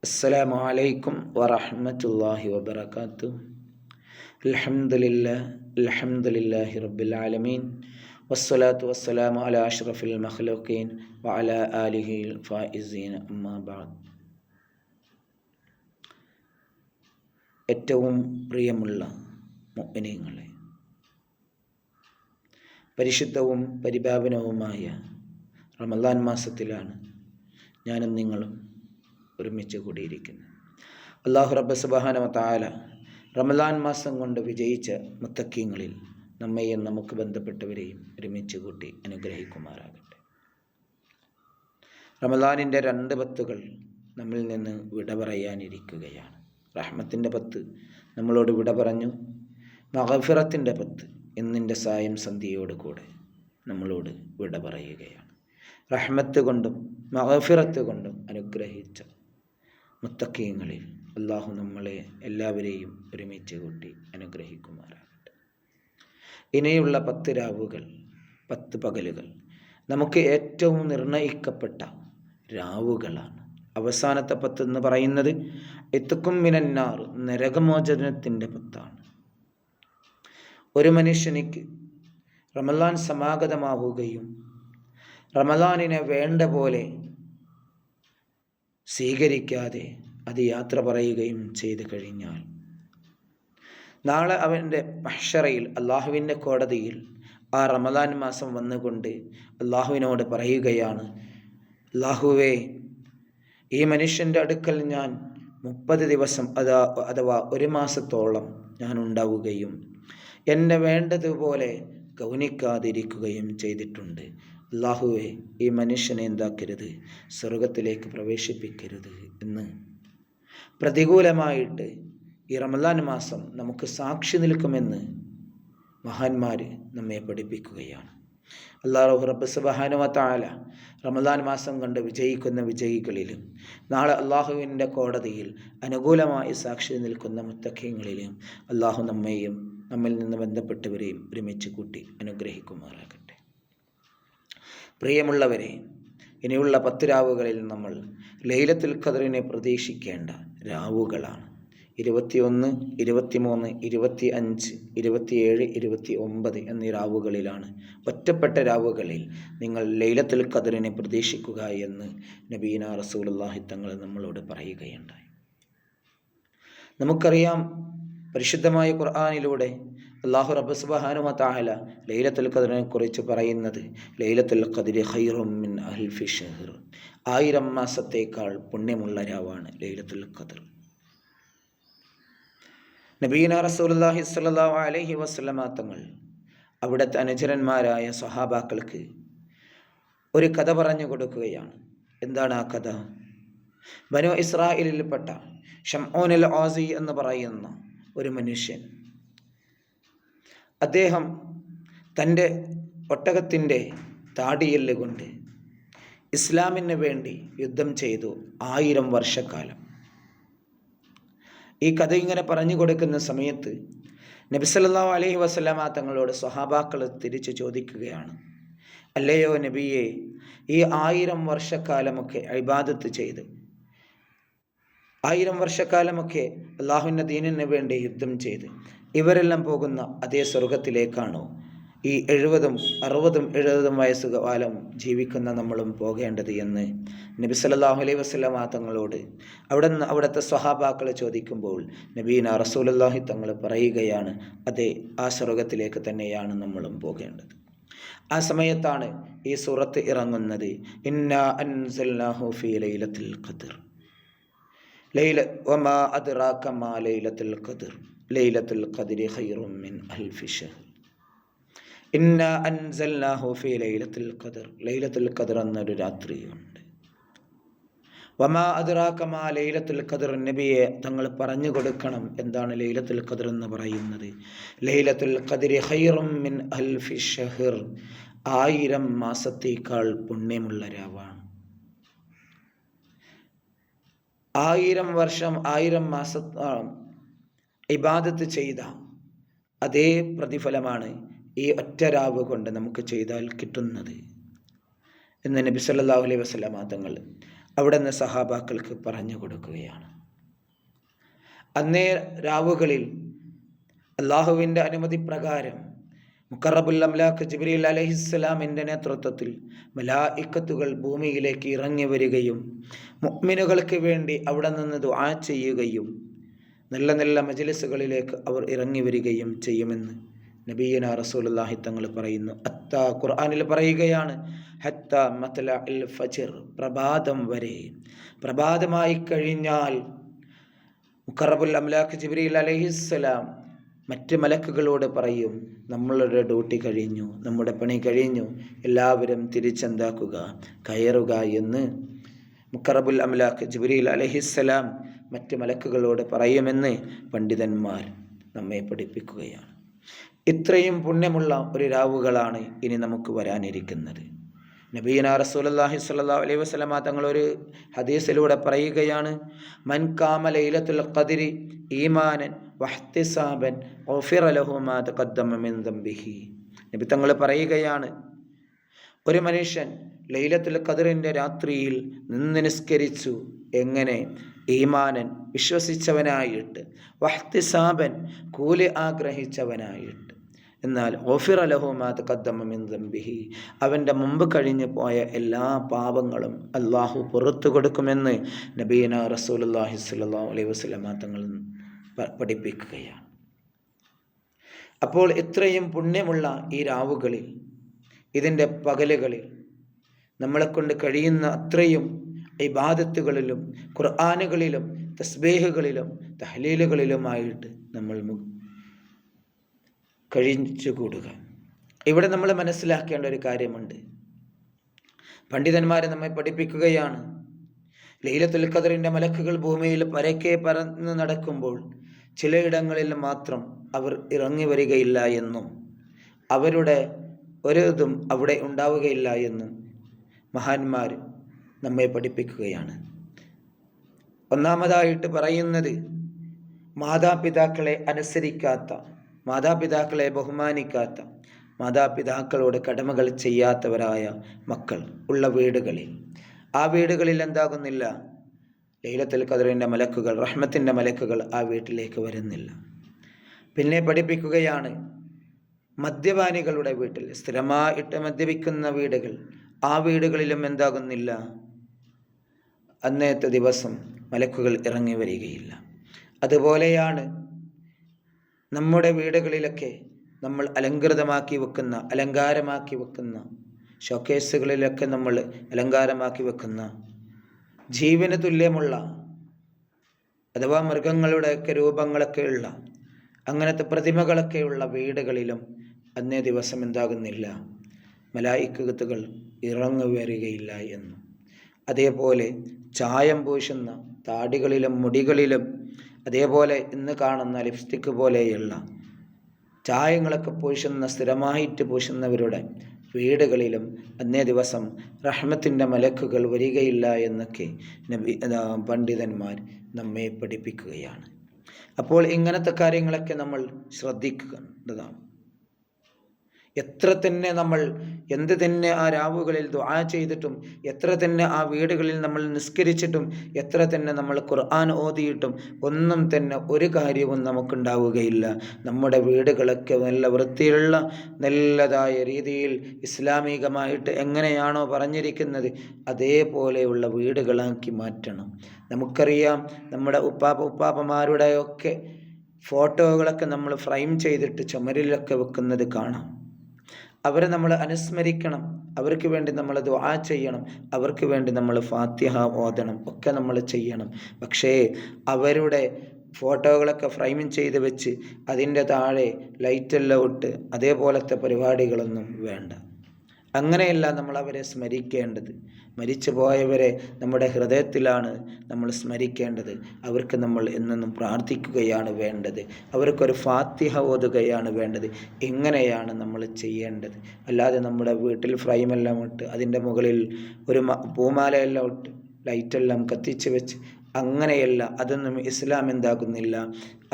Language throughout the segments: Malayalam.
അസ്സലാമു അലൈക്കും വറഹ്മത്തുള്ളാഹി വബറകാതുഹു. അൽഹംദുലില്ലാഹി റബ്ബിൽ ആലമീൻ വസ്സലാത്തു വസ്സലാമു അലാ അഷ്റഫിൽ മഖ്ലൂഖീൻ വഅലാ ആലിഹിൽ ഫായിസീൻ. അമ്മാ ബഅദ്. ഏറ്റവും പ്രിയമുള്ള മുഅ്മിനീങ്ങളെ, പരിശുദ്ധവും പരിപാവനവുമായ റമളാൻ മാസത്തിലാണ് ഞാനും നിങ്ങളും ഒരുമിച്ച് കൂടിയിരിക്കുന്നു. അല്ലാഹു റബ്ബ് സുബ്ഹാനഹു വ തആല റമളാൻ മാസം കൊണ്ട് വിജയിച്ച മുത്തഖീങ്ങളിൽ നമ്മെയും നമുക്ക് ബന്ധപ്പെട്ടവരെയും ഒരുമിച്ച് കൂട്ടി അനുഗ്രഹിക്കുമാറാകട്ടെ. റമളാനിൻ്റെ 2 പത്തുകൾ നമ്മിൽ നിന്ന് വിട പറയാനിരിക്കുകയാണ്. റഹ്മത്തിൻ്റെ 10 നമ്മളോട് വിട പറഞ്ഞു. മഗ്ഫിറത്തിൻ്റെ 10 ഇന്നിൻ്റെ സായം സന്ധ്യയോടുകൂടെ നമ്മളോട് വിട പറയുകയാണ്. റഹ്മത്ത് കൊണ്ടും മഗ്ഫിറത്ത് കൊണ്ടും അനുഗ്രഹിച്ച മുത്തഖീങ്ങളിൽ അല്ലാഹു നമ്മളെ എല്ലാവരെയും ഒരുമിച്ച് കൂട്ടി അനുഗ്രഹിക്കുമാറാകട്ടെ. ഇനിയുള്ള 10 രാവുകൾ, 10 പകലുകൾ നമുക്ക് ഏറ്റവും നിർണയിക്കപ്പെട്ട രാവുകളാണ്. അവസാനത്തെ 10 എന്ന് പറയുന്നത് ഇത്ഖും മിനന്നാർ, നരകമോചനത്തിൻ്റെ 10ആണ്. ഒരു മനുഷ്യനിക്ക് റമളാൻ സമാഗതമാവുകയും റമളാനിനെ വേണ്ട പോലെ സ്വീകരിക്കാതെ അത് യാത്ര പറയുകയും ചെയ്തു കഴിഞ്ഞാൽ നാളെ അവൻ്റെ മഹ്ശറയിൽ, അള്ളാഹുവിൻ്റെ കോടതിയിൽ ആ റമളാൻ മാസം വന്നുകൊണ്ട് അള്ളാഹുവിനോട് പറയുകയാണ്, അള്ളാഹുവേ, ഈ മനുഷ്യൻ്റെ അടുക്കൽ ഞാൻ 30 ദിവസം അഥവാ 1 മാസത്തോളം ഞാൻ ഉണ്ടാവുകയും എന്നെ വേണ്ടതുപോലെ ഗൗനിക്കാതിരിക്കുകയും ചെയ്തിട്ടുണ്ട്. അല്ലാഹുവേ, ഈ മനുഷ്യനെ എന്താക്കരുത്, സ്വർഗത്തിലേക്ക് പ്രവേശിപ്പിക്കരുത് എന്ന് പ്രതികൂലമായിട്ട് ഈ റമളാൻ മാസം നമുക്ക് സാക്ഷി നിൽക്കുമെന്ന് മഹാന്മാർ നമ്മെ പഠിപ്പിക്കുകയാണ്. അല്ലാഹു റബ്ബ് സുബ്ഹാനഹു വ തആല റമളാൻ മാസം കണ്ട് വിജയിക്കുന്ന വിജയികളിലും നാളെ അള്ളാഹുവിൻ്റെ കോടതിയിൽ അനുകൂലമായി സാക്ഷി നിൽക്കുന്ന മുത്തഖീങ്ങളിലും അള്ളാഹു നമ്മെയും നമ്മിൽ നിന്ന് ബന്ധപ്പെട്ടവരെയും ഒരുമിച്ച് കൂട്ടി അനുഗ്രഹിക്കുമാറാകട്ടെ. പ്രിയമുള്ളവരെ, ഇനിയുള്ള 10 രാവുകളിൽ നമ്മൾ ലൈലത്തുൽ ഖദ്റിനെ പ്രതീക്ഷിക്കേണ്ട രാവുകളാണ്. 21, 23, 25, 27, 29 എന്നീ രാവുകളിലാണ്, ഒറ്റപ്പെട്ട രാവുകളിൽ നിങ്ങൾ ലൈലത്തുൽ ഖദ്റിനെ പ്രതീക്ഷിക്കുക എന്ന് നബീന റസൂലുള്ളാഹി തങ്ങൾ നമ്മളോട് പറയുകയുണ്ടായി. നമുക്കറിയാം, പരിശുദ്ധമായ ഖുർആനിലൂടെ അല്ലാഹു റബ്ബ് സുബ്ഹാനഹു വ തആല ലൈലത്തുൽ ഖദ്റിനെ കുറിച്ച് പറയുന്നത്, ലൈലത്തുൽ ഖദ്രി ഖൈറും മിൻ അൽഫി ഷഹർ, 1000 മാസത്തേക്കാൾ പുണ്യമുള്ള രാവാണ് ലൈലത്തുൽ ഖദ്ർ. നബീന റസൂലുള്ളാഹി സ്വല്ലല്ലാഹു അലൈഹി വസല്ലമ തങ്ങൾ അവിടുത്തെ അനുചരന്മാരായ സ്വഹാബാക്കൾക്ക് ഒരു കഥ പറഞ്ഞു കൊടുക്കുകയാണ്. എന്താണ് ആ കഥ? ബനു ഇസ്രായേലിൽപ്പെട്ട ഷംഊൻ അൽ ആസി എന്ന് പറയുന്ന ഒരു മനുഷ്യൻ, അദ്ദേഹം തൻ്റെ ഒട്ടകത്തിൻ്റെ താടിയെല്ല് കൊണ്ട് ഇസ്ലാമിന് വേണ്ടി യുദ്ധം ചെയ്തു 1000 വർഷക്കാലം. ഈ കഥ ഇങ്ങനെ പറഞ്ഞു കൊടുക്കുന്ന സമയത്ത് നബി സല്ലല്ലാഹു അലൈഹി വസല്ലമ തങ്ങളോട് സ്വഹാബാക്കൾ തിരിച്ചു ചോദിക്കുകയാണ്, അല്ലയോ നബിയെ, ഈ 1000 വർഷക്കാലമൊക്കെ ഇബാദത്ത് ചെയ്ത് 1000 വർഷക്കാലമൊക്കെ അള്ളാഹുവിൻ്റെ ദീനിന് വേണ്ടി യുദ്ധം ചെയ്ത് ഇവരെല്ലാം പോകുന്ന അതേ സ്വർഗത്തിലേക്കാണോ ഈ 70, 60, 70 വയസ്സുകാലം ജീവിക്കുന്ന നമ്മളും പോകേണ്ടത് എന്ന് നബി സല്ലല്ലാഹു അലൈഹി വസല്ലമ തങ്ങളോട് അവിടുത്തെ സ്വഹാബാക്കളെ ചോദിക്കുമ്പോൾ നബീന റസൂലുള്ളാഹി തങ്ങൾ പറയുകയാണ്, അതെ, ആ സ്വർഗത്തിലേക്ക് തന്നെയാണ് നമ്മളും പോകേണ്ടത്. ആ സമയത്താണ് ഈ സൂറത്ത് ഇറങ്ങുന്നത്, ഇന്നാ അൻസൽനാഹു ഫീ ലൈലത്തുൽ ഖദ്ർ വമാ അദ്റാക മാ ലൈലത്തുൽ ഖദ്ർ ലൈലത്തുൽ ഖദ്രി ഖൈറും മിൻ അൽഫി ഷഹർ. ഇന്നാ അൻസൽനാഹു ഫീ ലൈലത്തുൽ ഖദ്ർ, ലൈലത്തുൽ ഖദ്ർ എന്നൊരു രാത്രിയുണ്ട്. വമാ അദ്റാക മാ ലൈലത്തുൽ ഖദ്ർ, നബിയെ തങ്ങൾ പറഞ്ഞു കൊടുക്കണം എന്താണ് ലൈലത്തുൽ ഖദ്ർ എന്ന് പറയുന്നത്. ലൈലത്തുൽ ഖദ്രി ഖൈറും മിൻ അൽഫി ഷഹർ, 1000 മാസത്തേക്കാൾ പുണ്യമുള്ള രാവാണ്. 1000 വർഷം 1000 മാസം ഇബാദത്ത് ചെയ്ത അതേ പ്രതിഫലമാണ് ഈ ഒറ്റ രാവ് കൊണ്ട് നമുക്ക് ചെയ്താൽ കിട്ടുന്നത് എന്ന് നബി സല്ലല്ലാഹു അലൈഹി വസല്ലമ തങ്ങൾ അവിടുന്ന് സഹാബാക്കൾക്ക് പറഞ്ഞു കൊടുക്കുകയാണ്. അന്നേ രാവുകളിൽ അള്ളാഹുവിൻ്റെ അനുമതി പ്രകാരം മുഖറബുൽ അംലാഖ് ജിബ്രീൽ അലൈഹിസ്സലാമിൻ്റെ നേതൃത്വത്തിൽ മലായിക്കത്തുകൾ ഭൂമിയിലേക്ക് ഇറങ്ങി വരികയും മുഅ്മിനുകൾക്ക് വേണ്ടി അവിടെ നിന്ന് ദുആ ചെയ്യുകയും നല്ല നല്ല മജ്ലിസുകളിലേക്ക് അവർ ഇറങ്ങി വരികയും ചെയ്യുമെന്ന് നബിയന റസൂലുള്ളാഹി തങ്ങൾ പറയുന്നു. ഖുർആനിൽ പറയുകയാണ്, ഹത്ത മത്ലഇൽ ഫജ്ർ, പ്രഭാതം വരെ. പ്രഭാതമായി കഴിഞ്ഞാൽ മുഖറബുൽ അംലാഖ് ജിബ്രീൽ അലൈഹിസ്സലാം മറ്റ് മലക്കുകളോട് പറയും, നമ്മളുടെ ഡ്യൂട്ടി കഴിഞ്ഞു, നമ്മുടെ പണി കഴിഞ്ഞു, എല്ലാവരും തിരിച്ചെന്താക്കുക, കയറുക എന്ന് മുഖറബുൽ അംലാഖ് ജിബ്രീൽ അലൈഹിസ്സലാം മറ്റ് മലക്കുകളോട് പറയുമെന്ന് പണ്ഡിതന്മാർ നമ്മെ പഠിപ്പിക്കുകയാണ്. ഇത്രയും പുണ്യമുള്ള ഒരു രാവുകളാണ് ഇനി നമുക്ക് വരാനിരിക്കുന്നത്. നബീന റസൂലുള്ളാഹി സ്വല്ലല്ലാഹു അലൈഹി വസല്ലമ തങ്ങൾ ഒരു ഹദീസിലൂടെ പറയുകയാണ്, മൻ ഖാമ ലൈലത്തുൽ ഖദ്രി ഈമാനൻ വഹ്തിസാബൻ ഗുഫിറ ലഹു മാ തഖദ്ദമ മിൻ ദംബിഹി. നബി തങ്ങൾ പറയുകയാണ്, ഒരു മനുഷ്യൻ ലൈലത്തുൽ ഖദ്റിൻ്റെ രാത്രിയിൽ നിന്ന് നിസ്കരിച്ചു, എങ്ങനെ? ഈമാനൻ, വിശ്വസിച്ചവനായിട്ട്, വഹ്തിസാബൻ, കൂലി ആഗ്രഹിച്ചവനായിട്ട്. എന്നാൽ ഗുഫിറ ലഹു മാ തഖദ്ദമ മിൻ ദംബിഹി, അവൻ്റെ മുമ്പ് കഴിഞ്ഞു പോയ എല്ലാ പാപങ്ങളും അള്ളാഹു പുറത്തു കൊടുക്കുമെന്ന് നബീന റസൂലുള്ളാഹി സ്വല്ലല്ലാഹു അലൈഹി വസല്ലമ തങ്ങൾ പഠിപ്പിക്കുകയാണ്. അപ്പോൾ ഇത്രയും പുണ്യമുള്ള ഈ രാവുകളിൽ, ഇതിൻ്റെ പകലുകളിൽ നമ്മളെക്കൊണ്ട് കഴിയുന്ന അത്രയും ഇബാദത്തുകളിലും ഖുർആനുകളിലും തസ്ബീഹുകളിലും തഹ്ലീലുകളിലുമായിട്ട് നമ്മൾ കഴിച്ചുകൂടുക. ഇവിടെ നമ്മൾ മനസ്സിലാക്കേണ്ട ഒരു കാര്യമുണ്ട്. പണ്ഡിതന്മാർ നമ്മെ പഠിപ്പിക്കുകയാണ്, ലൈലത്തുൽ ഖദ്റിൻ്റെ മലക്കുകൾ ഭൂമിയിൽ പരക്കെ പറന്ന് നടക്കുമ്പോൾ ചിലയിടങ്ങളിൽ മാത്രം അവർ ഇറങ്ങി വരികയില്ല എന്നും അവരുടെ ഒരു ഇതും അവിടെ ഉണ്ടാവുകയില്ല എന്നും മഹാന്മാർ നമ്മെ പഠിപ്പിക്കുകയാണ്. ഒന്നാമതായിട്ട് പറയുന്നത്, മാതാപിതാക്കളെ അനുസരിക്കാത്ത, മാതാപിതാക്കളെ ബഹുമാനിക്കാത്ത, മാതാപിതാക്കളോട് കടമകൾ ചെയ്യാത്തവരായ മക്കൾ ഉള്ള വീടുകളിൽ, ആ വീടുകളിൽ എന്താകുന്നില്ല, ലൈലത്തുൽ ഖദ്റിൻ്റെ മലക്കുകൾ, റഹ്മത്തിൻ്റെ മലക്കുകൾ ആ വീട്ടിലേക്ക് വരുന്നില്ല. പിന്നെ പഠിപ്പിക്കുകയാണ്, മദ്യപാനികളുടെ വീട്ടിൽ, സ്ഥിരമായിട്ട് മദ്യപിക്കുന്ന വീടുകൾ, ആ വീടുകളിലും എന്താകുന്നില്ല, അന്നത്തെ ദിവസം മലക്കുകൾ ഇറങ്ങി വരികയില്ല. അതുപോലെയാണ് നമ്മുടെ വീടുകളിലൊക്കെ നമ്മൾ അലങ്കൃതമാക്കി വെക്കുന്ന, അലങ്കാരമാക്കി വെക്കുന്ന ഷോക്കേസുകളിലൊക്കെ നമ്മൾ അലങ്കാരമാക്കി വെക്കുന്ന ജീവന് തുല്യമുള്ള അഥവാ മൃഗങ്ങളുടെയൊക്കെ രൂപങ്ങളൊക്കെ ഉള്ള അങ്ങനത്തെ പ്രതിമകളൊക്കെയുള്ള വീടുകളിലും അന്നേ ദിവസം എന്താകുന്നില്ല, മലായിക്കത്തുകൾ ഇറങ്ങി വരികയില്ല എന്നും. അതേപോലെ ചായം പൂശുന്ന താടികളിലും മുടികളിലും, അതേപോലെ ഇന്ന് കാണുന്ന ലിപ്സ്റ്റിക്ക് പോലെയുള്ള ചായങ്ങളൊക്കെ പൂശുന്ന, സ്ഥിരമായിട്ട് പൂശുന്നവരുടെ വീടുകളിലും അന്നേ ദിവസം റഹ്മത്തിൻ്റെ മലക്കുകൾ വരികയില്ല എന്നൊക്കെ പണ്ഡിതന്മാർ നമ്മെ പഠിപ്പിക്കുകയാണ്. അപ്പോൾ ഇങ്ങനത്തെ കാര്യങ്ങളൊക്കെ നമ്മൾ ശ്രദ്ധിക്കേണ്ടതാണ്. എത്ര തന്നെ നമ്മൾ എന്ത് തന്നെ ആ രാവുകളിൽ ദുആ ചെയ്തിട്ടും, എത്ര തന്നെ ആ വീടുകളിൽ നമ്മൾ നിസ്കരിച്ചിട്ടും, എത്ര തന്നെ നമ്മൾ ഖുർആൻ ഓതിയിട്ടും ഒന്നും തന്നെ ഒരു കാര്യവും നമുക്കുണ്ടാവുകയില്ല. നമ്മുടെ വീടുകളൊക്കെ നല്ല വൃത്തിയുള്ള, നല്ലതായ രീതിയിൽ ഇസ്ലാമികമായിട്ട് എങ്ങനെയാണോ പറഞ്ഞിരിക്കുന്നത് അതേപോലെയുള്ള വീടുകളാക്കി മാറ്റണം. നമുക്കറിയാം, നമ്മുടെ ഉപ്പാപ്പമാരുടെയൊക്കെ ഫോട്ടോകളൊക്കെ നമ്മൾ ഫ്രെയിം ചെയ്തിട്ട് ചുമരിലൊക്കെ വെക്കുന്നത് കാണാം. അവരെ നമ്മൾ അനുസ്മരിക്കണം, അവർക്ക് വേണ്ടി നമ്മൾ ദുആ ചെയ്യണം, അവർക്ക് വേണ്ടി നമ്മൾ ഫാത്തിഹ ഓതണം, ഒക്കെ നമ്മൾ ചെയ്യണം. പക്ഷേ അവരുടെ ഫോട്ടോകളൊക്കെ ഫ്രെയിമിങ് ചെയ്ത് വെച്ച് അതിൻ്റെ താഴെ ലൈറ്റെല്ലാം ഇട്ട് അതേപോലത്തെ പരിപാടികളൊന്നും വേണ്ട. അങ്ങനെയല്ല നമ്മൾ അവരെ സ്മരിക്കേണ്ടത്. മരിച്ചു പോയവരെ നമ്മുടെ ഹൃദയത്തിലാണ് നമ്മൾ സ്മരിക്കേണ്ടത്. അവർക്ക് നമ്മൾ എന്നും പ്രാർത്ഥിക്കുകയാണ് വേണ്ടത്. അവർക്കൊരു ഫാത്തിഹ ഓതുകയാണ് വേണ്ടത്. ഇങ്ങനെയാണ് നമ്മൾ ചെയ്യേണ്ടത്. അല്ലാതെ നമ്മുടെ വീട്ടിൽ ഫ്രെയിമെല്ലാം ഇട്ട് അതിൻ്റെ മുകളിൽ ഒരു പൂമാലയെല്ലാം ഇട്ട് ലൈറ്റെല്ലാം കത്തിച്ച് വെച്ച് അങ്ങനെയല്ല, അതൊന്നും ഇസ്ലാം എന്താകുന്നില്ല,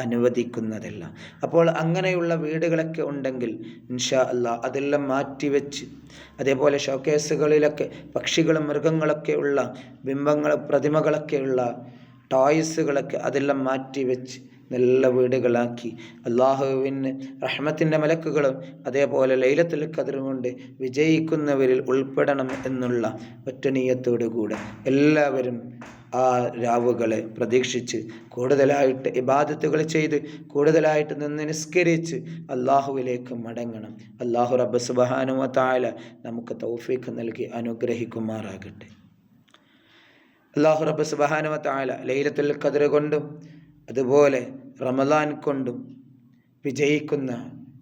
അനുവദിക്കുന്നതല്ല. അപ്പോൾ അങ്ങനെയുള്ള വീടുകളൊക്കെ ഉണ്ടെങ്കിൽ ഇൻഷാ അല്ലാ അതെല്ലാം മാറ്റിവെച്ച്, അതേപോലെ ഷോക്കേസുകളിലൊക്കെ പക്ഷികളും മൃഗങ്ങളൊക്കെ ഉള്ള ബിംബങ്ങൾ പ്രതിമകളൊക്കെയുള്ള ടോയ്സുകളൊക്കെ അതെല്ലാം മാറ്റിവെച്ച് നല്ല വീടുകളാക്കി അള്ളാഹുവിന് റഹ്മത്തിൻ്റെ മലക്കുകളും അതേപോലെ ലൈലത്തുൽ ഖദ്ർ കൊണ്ട് വിജയിക്കുന്നവരിൽ ഉൾപ്പെടണം എന്നുള്ള ഒറ്റനീയത്തോടു കൂടെ എല്ലാവരും ആ രാവുകളെ പ്രതീക്ഷിച്ച് കൂടുതലായിട്ട് ഇബാദത്തുകൾ ചെയ്ത് കൂടുതലായിട്ട് നിന്ന് നിസ്കരിച്ച് അള്ളാഹുവിലേക്ക് മടങ്ങണം. അള്ളാഹു റബ്ബ് സുബ്ഹാനഹു വ തആല നമുക്ക് തൗഫീഖ് നൽകി അനുഗ്രഹിക്കുമാറാകട്ടെ. അള്ളാഹു റബ്ബ് സുബ്ഹാനഹു വ തആല ലൈലത്തുൽ ഖദ്ർ കൊണ്ടും അതുപോലെ റമദാൻ കൊണ്ടും വിജയിക്കുന്ന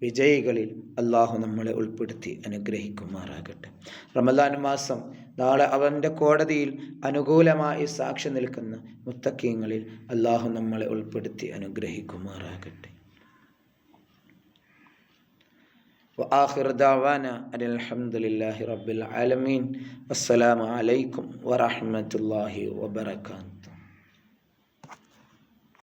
വിജയികളിൽ അള്ളാഹു നമ്മളെ ഉൾപ്പെടുത്തി അനുഗ്രഹിക്കുമാറാകട്ടെ. റമദാൻ മാസം നാളെ അവൻ്റെ കോടതിയിൽ അനുകൂലമായി സാക്ഷി നിൽക്കുന്ന മുത്തഖീങ്ങളിൽ അള്ളാഹു നമ്മളെ ഉൾപ്പെടുത്തി അനുഗ്രഹിക്കുമാറാകട്ടെ. وآخر دعوانا أن الحمد لله رب العالمين. والسلام عليكم ورحمة الله وبركاته.